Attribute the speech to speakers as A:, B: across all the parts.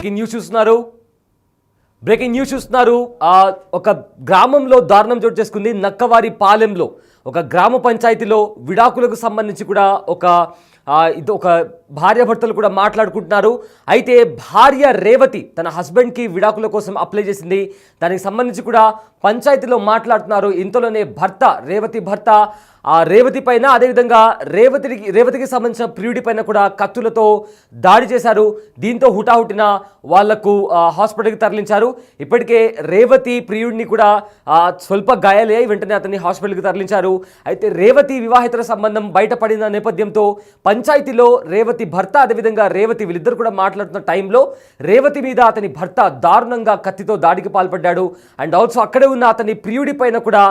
A: Breaking news చూస్తున్నారు. ఒక గ్రామంలో దారుణం చోటు చేసుకుంది. నక్కవారి పాలెంలో ఒక గ్రామ పంచాయతీలో విడాకులకు సంబంధించి కూడా ఒక భార్యాభర్తలు కూడా మాట్లాడుకుంటున్నారు. అయితే భార్య రేవతి తన హస్బెండ్కి విడాకుల కోసం అప్లై చేసింది. దానికి సంబంధించి కూడా పంచాయతీలో మాట్లాడుతున్నారు. ఇంతలోనే రేవతి భర్త రేవతి పైన, అదేవిధంగా రేవతికి సంబంధించిన ప్రియుడి పైన కూడా కత్తులతో దాడి చేశారు. దీంతో హుటాహుటిన వాళ్లకు హాస్పిటల్కి తరలించారు. ఇప్పటికే రేవతి ప్రియుడిని కూడా స్వల్ప గాయాలయ్యాయి. వెంటనే అతన్ని హాస్పిటల్కి తరలించారు. అయితే రేవతి వివాహితర సంబంధం బయటపడిన నేపథ్యంతో పంచాయతీలో రేవతి భర్త, అదేవిధంగా రేవతి వీళ్ళిద్దరు కూడా మాట్లాడుతున్న టైంలో రేవతి మీద అతని భర్త దారుణంగా కత్తితో దాడికి పాల్పడ్డాడు. అండ్ ఆల్సో అక్కడే ఉన్న అతని ప్రియుడి పైన కూడా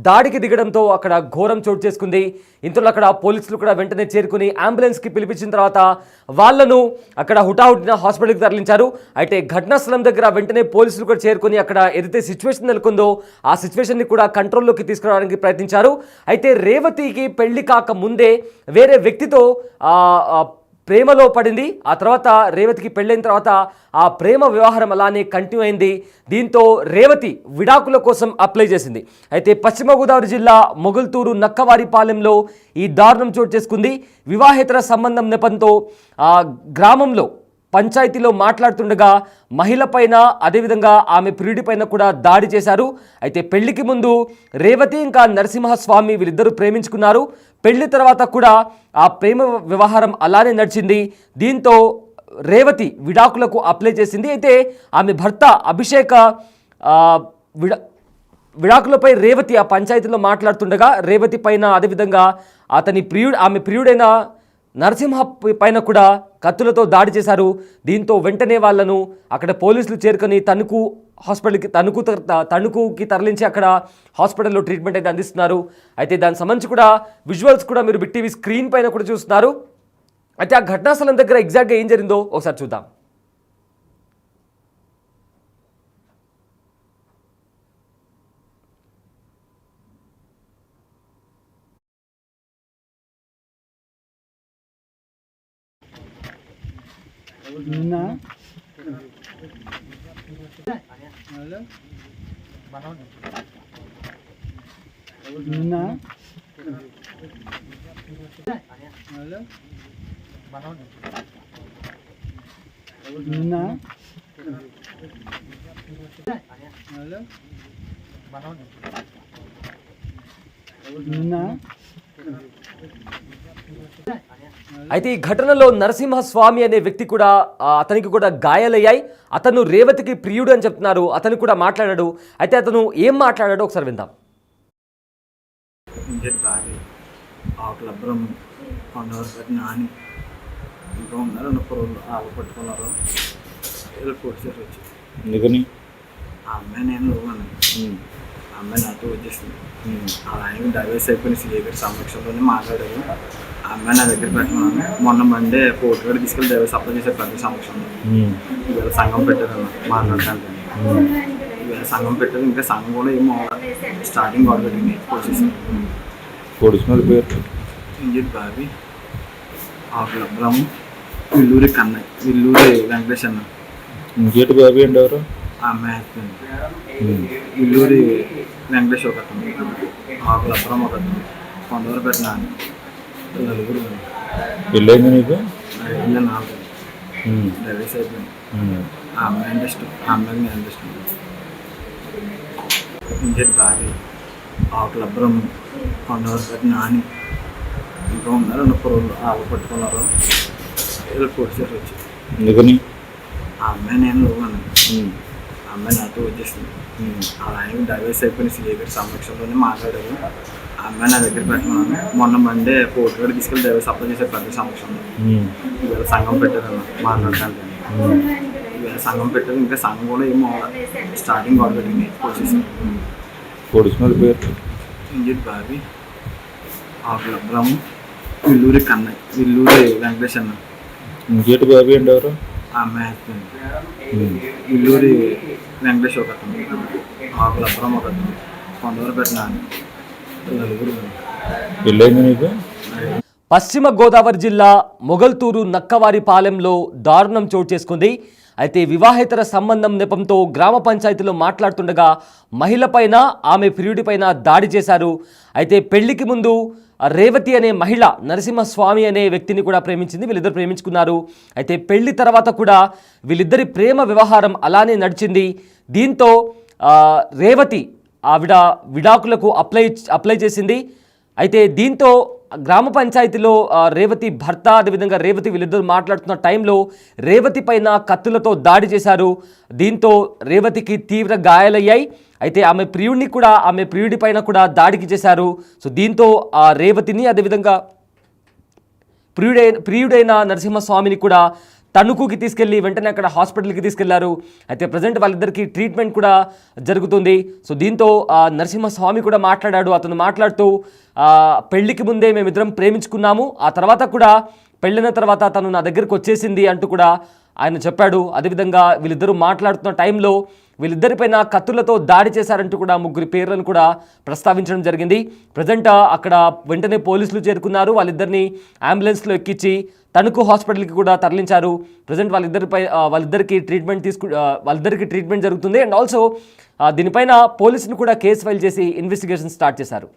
A: దాడికి దిగడంతో అక్కడ ఘోరం చోటు చేసుకుంది. ఇంతలో అక్కడ పోలీసులు కూడా వెంటనే చేరుకుని అంబులెన్స్కి పిలిపించిన తర్వాత వాళ్లను అక్కడ హుటాహుటిన హాస్పిటల్కి తరలించారు. అయితే ఘటనా స్థలం దగ్గర వెంటనే పోలీసులు కూడా చేరుకుని అక్కడ ఏదైతే సిచ్యువేషన్ నెలకొందో ఆ సిచ్యువేషన్ని కూడా కంట్రోల్లోకి తీసుకురావడానికి ప్రయత్నించారు. అయితే రేవతికి పెళ్లి కాక ముందే వేరే వ్యక్తితో ప్రేమలో పడింది. ఆ తర్వాత రేవతికి పెళ్ళైన తర్వాత ఆ ప్రేమ వ్యవహారం అలానే కంటిన్యూ అయింది. దీంతో రేవతి విడాకుల కోసం అప్లై చేసింది. అయితే పశ్చిమ గోదావరి జిల్లా మొగల్తూరు నక్కవారిపాలెంలో ఈ దారుణం చోటు చేసుకుంది. వివాహేతర సంబంధం నెపంతో గ్రామంలో పంచాయతీలో మాట్లాడుతుండగా మహిళ పైన, అదేవిధంగా ఆమె ప్రియుడి పైన కూడా దాడి చేశారు. అయితే పెళ్లికి ముందు రేవతి ఇంకా నరసింహస్వామి వీళ్ళిద్దరూ ప్రేమించుకున్నారు. పెళ్లి తర్వాత కూడా ఆ ప్రేమ వ్యవహారం అలానే నడిచింది. దీంతో రేవతి విడాకులకు అప్లై చేసింది. అయితే ఆమె భర్త అభిషేక విడాకులపై రేవతి ఆ పంచాయతీలో మాట్లాడుతుండగా రేవతి పైన, అదేవిధంగా ఆమె ప్రియుడైన నరసింహ పైన కూడా కత్తులతో దాడి చేశారు. దీంతో వెంటనే వాళ్లను అక్కడ పోలీసులు చేరుకొని తణుకుకి తరలించి అక్కడ హాస్పిటల్లో ట్రీట్మెంట్ అయితే అందిస్తున్నారు. అయితే దానికి సంబంధించి కూడా విజువల్స్ కూడా మీరు బిగ్ టీవీ స్క్రీన్ పైన కూడా చూస్తున్నారు. అయితే ఆ ఘటనా స్థలం దగ్గర ఎగ్జాక్ట్గా ఏం జరిగిందో ఒకసారి చూద్దాం. అయితే ఈ ఘటనలో నరసింహస్వామి అనే వ్యక్తి కూడా అతనికి కూడా గాయాలయ్యాయి. అతను రేవతికి ప్రియుడు అని చెప్తున్నారు. అతను కూడా మాట్లాడాడు. అయితే అతను ఏం మాట్లాడాడో ఒకసారి విందాం.
B: నాని ఇంకా ఉన్నారు, పట్టుకున్నారు. ఎందుకని ఆ అమ్మాయి నేను ఆ అమ్మాయి నాతో వచ్చేసింది. ఆ ఆయన డైవర్స్ అయిపోయిన సిఏ గారి సమక్షంలోనే మాట్లాడారు. ఆ అమ్మాయి నా దగ్గర పెట్టమన్నాను. మొన్న మండే కోర్టు గారు తీసుకెళ్ళి డైవర్స్ అప్లై చేశారు ప్రతి సమక్షంలో. ఇవాళ సంఘం పెట్టారు మాట్లాడటానికి. ఇవాళ సంఘం పెట్టారు. ఇంకా సంఘం కూడా ఏమో స్టార్టింగ్ గొడవ పెట్టింది. పోలీసు పేరు ఇంజిట్ బాబీ, ఆకుల బ్రహ్మ, విల్లూరి కన్నయ్య, విల్లూరి వెంకటేష్ అన్న. ఇంకేటి బాబీ అండి ఎవరు? ఆ అమ్మాయి హస్బెండ్. విల్లూరి వెంకటేష్ ఒక అతను, ఆకుల బ్రహ్మ ఒక అతను, కొంతవరకు పెట్టిన నలుగురు. పెళ్ళైంది నీకు? 4 డైవర్స్ అయిపోయింది. ఆ అమ్మాయి అంటే ఇష్టం, ఆ అమ్మాయికి నేను అంటే ఇష్టం. ఇంకేటి బాబీ, ఆకుల బ్రహ్మ, కొంతవరకు పెట్టిన నాని ఇంకా ఉన్నారు. 30 రోజులు పట్టుకున్నారు. కోర్టు చేసి వచ్చి ఎందుకని ఆ అమ్మాయి నేను ఆ అమ్మాయి నాతో వచ్చేసింది. ఆ ఆయన డైవర్స్ అయిపోయిన సిఏ గారి సమక్షంలోనే మాట్లాడారు. ఆ అమ్మాయి నా దగ్గర పెట్టమన్నాను. మొన్న మండే కోర్టు గారు తీసుకెళ్ళి డైవర్స్ అప్లై చేశారు ప్రతి సమక్షంలో. ఇవాళ సంఘం పెట్టారన్న మాట్లాడటానికి. ఇవాళ సంఘం పెట్టారు. ఇంకా సంఘం కూడా ఏమో స్టార్టింగ్ గొడవ పెట్టింది. పోలీసు పేరు ఇంజిట్ బాబీ, ఆకుల బ్రహ్మ, విల్లూరి కన్నయ్య, విల్లూరి వెంకటేష్ అన్న. ఇంకేటి బాబీ అండి ఎవరు? ఆ అమ్మాయి హస్బెండ్. విల్లూరి వెంకటేష్ ఒక అతను, ఆకుల బ్రహ్మ ఒక అతను, కొంతవరకు పెట్టిన నలుగురు. పెళ్ళైంది నీకు?
A: పశ్చిమ గోదావరి జిల్లా మొగల్తూరు నక్కవారిపాలెంలో దారుణం చోటు చేసుకుంది. అయితే వివాహేతర సంబంధం నెపంతో గ్రామ పంచాయతీలో మాట్లాడుతుండగా మహిళపైన ఆమె ప్రియుడిపైన దాడి చేశారు. అయితే పెళ్లికి ముందు రేవతి అనే మహిళ నరసింహస్వామి అనే వ్యక్తిని కూడా ప్రేమించింది. వీళ్ళిద్దరు ప్రేమించుకున్నారు. అయితే పెళ్లి తర్వాత కూడా వీళ్ళిద్దరి ప్రేమ వ్యవహారం అలానే నడిచింది. దీంతో రేవతి ఆవిడ విడాకులకు అప్లై చేసింది. అయితే దీంతో గ్రామ పంచాయతీలో రేవతి భర్త అదేవిధంగా రేవతి వీళ్ళిద్దరు మాట్లాడుతున్న టైంలో రేవతి పైన కత్తులతో దాడి చేశారు. దీంతో రేవతికి తీవ్ర గాయాలయ్యాయి. అయితే ఆమె ప్రియుడి పైన కూడా దాడికి చేశారు. సో దీంతో ఆ రేవతిని అదేవిధంగా ప్రియుడైన నరసింహస్వామిని కూడా తణుకుకి తీసుకెళ్ళి వెంటనే అక్కడ హాస్పిటల్కి తీసుకెళ్లారు. అయితే ప్రజెంట్ వాళ్ళిద్దరికీ ట్రీట్మెంట్ కూడా జరుగుతుంది. సో దీంతో నరసింహస్వామి కూడా మాట్లాడాడు. అతను మాట్లాడుతూ పెళ్లికి ముందే మేమిద్దరం ప్రేమించుకున్నాము, ఆ తర్వాత కూడా పెళ్ళిన తర్వాత తను నా దగ్గరికి వచ్చేసింది అంటూ కూడా ఆయన చెప్పాడు. అదేవిధంగా వీళ్ళిద్దరూ మాట్లాడుతున్న టైంలో వీళ్ళిద్దరిపైన కత్తులతో దాడి చేశారంటూ కూడా ముగ్గురి పేర్లను కూడా ప్రస్తావించడం జరిగింది. ప్రజెంట్ అక్కడ వెంటనే పోలీసులు చేరుకున్నారు. వాళ్ళిద్దరిని అంబులెన్స్లో ఎక్కించి తణుకు హాస్పిటల్కి కూడా తరలించారు. ప్రజెంట్ వాళ్ళిద్దరికి ట్రీట్మెంట్ జరుగుతుంది. అండ్ ఆల్సో దీనిపైన పోలీసులు కూడా కేసు ఫైల్ చేసి ఇన్వెస్టిగేషన్ స్టార్ట్ చేశారు.